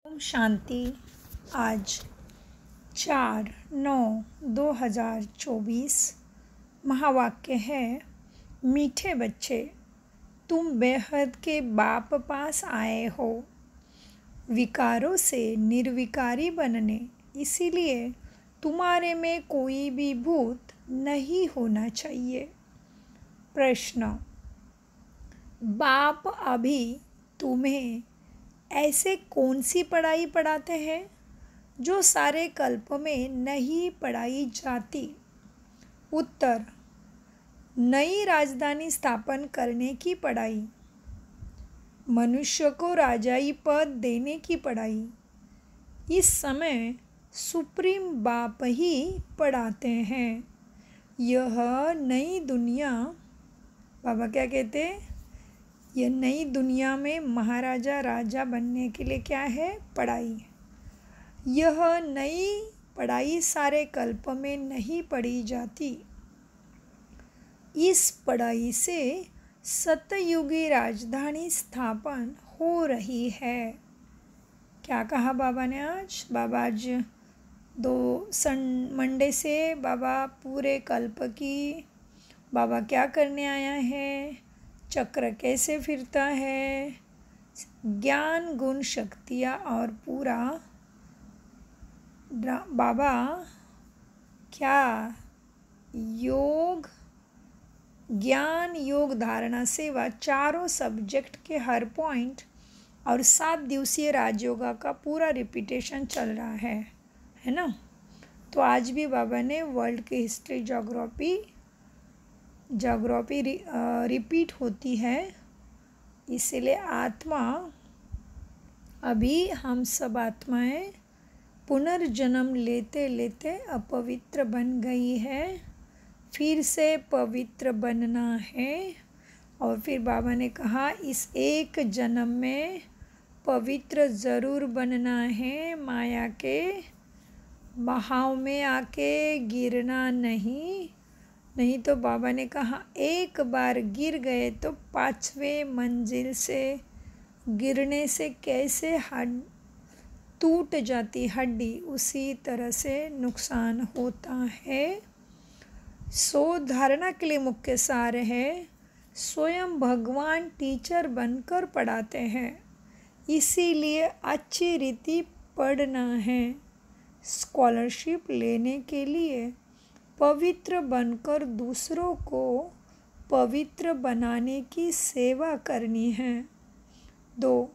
ओम शांति। आज 4/9/2024 महावाक्य है, मीठे बच्चे, तुम बेहद के बाप पास आए हो विकारों से निर्विकारी बनने, इसीलिए तुम्हारे में कोई भी भूत नहीं होना चाहिए। प्रश्न, बाप अभी तुम्हें ऐसे कौन सी पढ़ाई पढ़ाते हैं जो सारे कल्प में नहीं पढ़ाई जाती? उत्तर, नई राजधानी स्थापन करने की पढ़ाई, मनुष्य को राजाई पद देने की पढ़ाई। इस समय सुप्रीम बाप ही पढ़ाते हैं। यह नई दुनिया, बाबा क्या कहते हैं, यह नई दुनिया में महाराजा राजा बनने के लिए क्या है? पढ़ाई। यह नई पढ़ाई सारे कल्प में नहीं पढ़ी जाती। इस पढ़ाई से सतयुगी राजधानी स्थापन हो रही है। क्या कहा बाबा ने आज? बाबा आज मंडे से बाबा पूरे कल्प की बाबा क्या करने आया है, चक्र कैसे फिरता है, ज्ञान गुण शक्तियाँ और पूरा बाबा क्या योग, ज्ञान योग धारणा सेवा चारों सब्जेक्ट के हर पॉइंट और 7 दिवसीय राजयोगा का पूरा रिपीटेशन चल रहा है ना। तो आज भी बाबा ने वर्ल्ड की हिस्ट्री जोग्राफी रिपीट होती है, इसलिए आत्मा, अभी हम सब आत्माएं पुनर्जन्म लेते लेते अपवित्र बन गई है, फिर से पवित्र बनना है। और फिर बाबा ने कहा इस एक जन्म में पवित्र ज़रूर बनना है, माया के बहाव में आके गिरना नहीं तो बाबा ने कहा एक बार गिर गए तो 5वें मंजिल से गिरने से कैसे टूट जाती हड्डी, उसी तरह से नुकसान होता है। धारणा के लिए मुख्य सार है, स्वयं भगवान टीचर बनकर पढ़ाते हैं, इसीलिए अच्छी रीति पढ़ना है। स्कॉलरशिप लेने के लिए पवित्र बनकर दूसरों को पवित्र बनाने की सेवा करनी है। 2,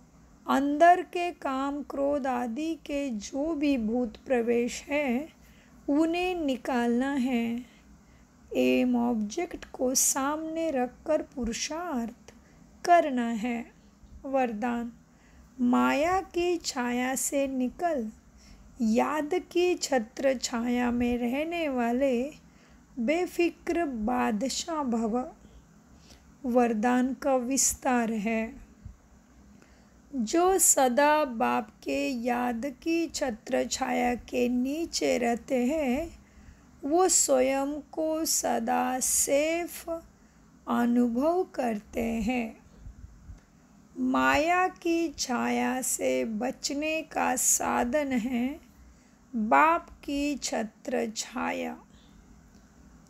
अंदर के काम क्रोध आदि के जो भी भूत प्रवेश है उन्हें निकालना है। एम ऑब्जेक्ट को सामने रखकर पुरुषार्थ करना है। वरदान, माया की छाया से निकल याद की छत्र छाया में रहने वाले बेफिक्र बादशाह भव। वरदान का विस्तार है, जो सदा बाप के याद की छत्र छाया के नीचे रहते हैं वो स्वयं को सदा सेफ अनुभव करते हैं। माया की छाया से बचने का साधन है बाप की छत्र छाया।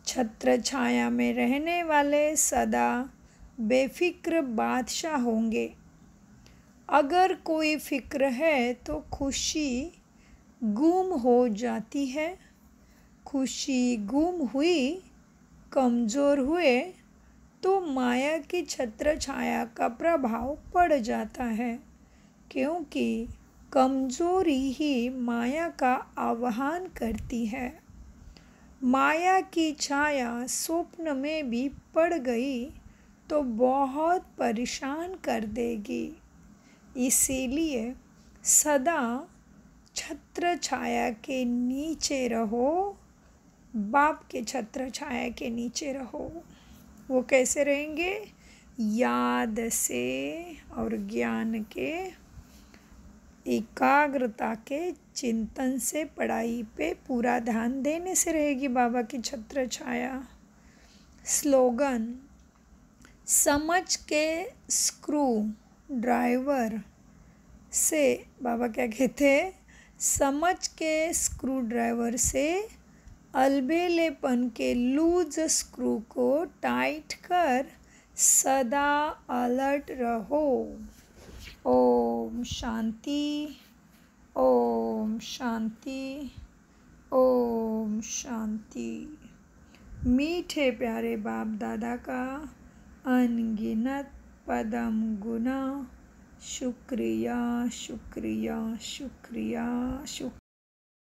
छत्र छाया में रहने वाले सदा बेफिक्र बादशाह होंगे। अगर कोई फिक्र है तो खुशी गुम हो जाती है। खुशी गुम हुई, कमज़ोर हुए तो माया की छत्र छाया का प्रभाव पड़ जाता है, क्योंकि कमज़ोरी ही माया का आह्वान करती है। माया की छाया स्वप्न में भी पड़ गई तो बहुत परेशान कर देगी, इसीलिए सदा छत्र छाया के नीचे रहो, बाप के छत्र छाया के नीचे रहो। वो कैसे रहेंगे? याद से और ज्ञान के एकाग्रता के चिंतन से पढ़ाई पे पूरा ध्यान देने से रहेगी बाबा की छत्र छाया। स्लोगन, समझ के स्क्रू ड्राइवर से बाबा क्या कहते हैं, समझ के स्क्रू ड्राइवर से अलबेलेपन के लूज स्क्रू को टाइट कर सदा अलर्ट रहो। ओम शांति, ओम शांति, ओम शांति। मीठे प्यारे बाप दादा का अनगिनत पदम गुना शुक्रिया, शुक्रिया, शुक्रिया, शुक्रिया।